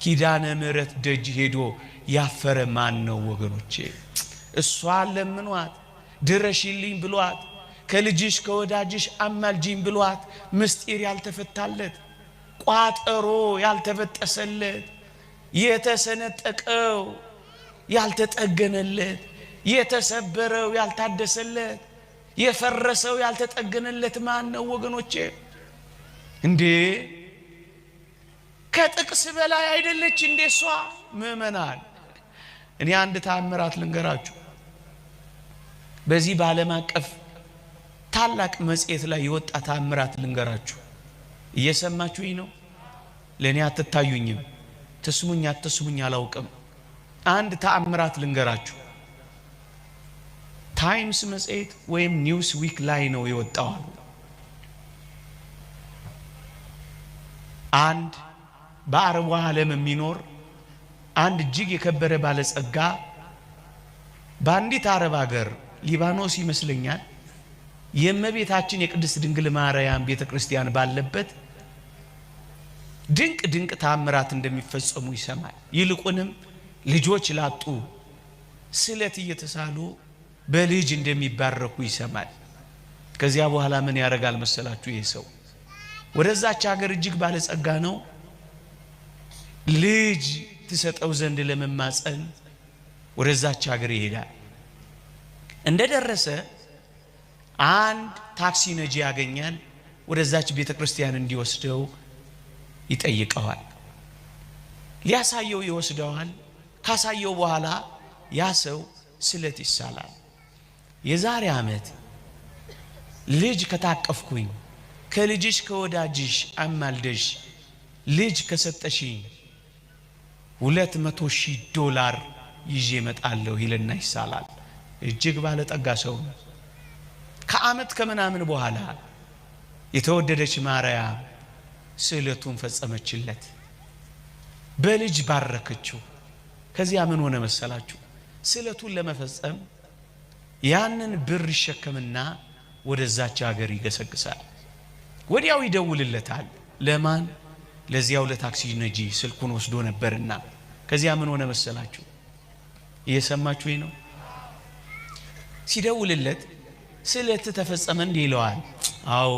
ኪዳነ ምሕረት ደጅ ሄዶ ያፈረ ማን ነው ወገኖቼ? እሷ ለምኗት ድረሽልኝ ብሏት ከልጅሽ ከወዳጅሽ አማልጂኝ ብሏት ምስጢር ያልተፈታለት ቋጠሮ ያልተበጠሰለት የተሰነጠቀው ያልተጠገነለት የተሰበረው ያልታደሰለት የፈረሰው ያልተጠገነለት ማን ነው ወገኖቼ? እንዴ ከጥቅስ በላይ አይደለች እንዴ እሷ? ምእመናን እኔ አንድ ተአምራት ልንገራችሁ። በዚህ በዓለም አቀፍ ታላቅ መጽሔት ላይ የወጣ ተአምራት ልንገራችሁ። እየሰማችሁኝ ነው? ለኔ አትታዩኝም። ተስሙኝ አትስሙኝ አላውቅም። አንድ ተአምራት ልንገራችሁ። ታይምስ መጽሔት ወይም ኒውስ ዊክ ላይ ነው የወጣው። አንድ በአረቡ ዓለም የሚኖር አንድ እጅግ የከበረ ባለጸጋ በአንዲት አረብ ሀገር ሊባኖስ ይመስለኛል የእመቤታችን የቅድስት ድንግል ማርያም ቤተክርስቲያን ባለበት ድንቅ ድንቅ ተአምራት እንደሚፈጸሙ ይሰማል። ይልቁንም ልጆች ላጡ ስለት እየተሳሉ በልጅ እንደሚባረኩ ይሰማል። ከዚያ በኋላ ምን ያደርጋል መሰላችሁ? ይሄ ሰው ወደዛች ሀገር እጅግ ባለጸጋ ነው። ልጅ ትሰጠው ዘንድ ለመማፀን ወደዛች ሀገር ይሄዳል። እንደደረሰ አንድ ታክሲ ነጂ ያገኛል። ወደዛች ቤተክርስቲያን እንዲወስደው ይጠይቀዋል። ሊያሳየው ይወስደዋል። ካሳየው በኋላ ያ ሰው ስለት ይሳላል። የዛሬ ዓመት ልጅ ከታቀፍኩኝ ከልጅሽ ከወዳጅሽ አማልደሽ ልጅ ከሰጠሽኝ $200,000 ይዤ እመጣለሁ ይልና ይሳላል። እጅግ ባለጠጋ ሰው ነው። ከዓመት ከምናምን በኋላ የተወደደች ማርያም ስዕለቱን ፈጸመችለት፣ በልጅ ባረከችው። ከዚያ ምን ሆነ መሰላችሁ? ስዕለቱን ለመፈጸም ያንን ብር ይሸከምና ወደዛች ሀገር ይገሰግሳል። ወዲያው ይደውልለታል። ለማን? ለዚያው ለታክሲ ነጂ ስልኩን ወስዶ ነበርና። ከዚያ ምን ሆነ መሰላችሁ? እየሰማችሁኝ ነው? ሲደውልለት ስዕለት ተፈጸመ እንዴ ይለዋል። አዎ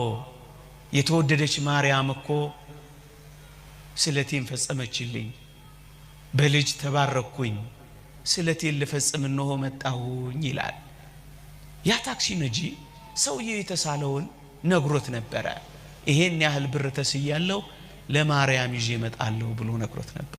የተወደደች ማርያም እኮ ስዕለቴን ፈጸመችልኝ፣ በልጅ ተባረኩኝ፣ ስዕለቴን ልፈጽም እነሆ መጣሁኝ ይላል። ያ ታክሲ ነጂ ሰውዬው የተሳለውን ነግሮት ነበረ። ይሄን ያህል ብር ተስያለው ለማርያም ይዤ እመጣለሁ ብሎ ነግሮት ነበር።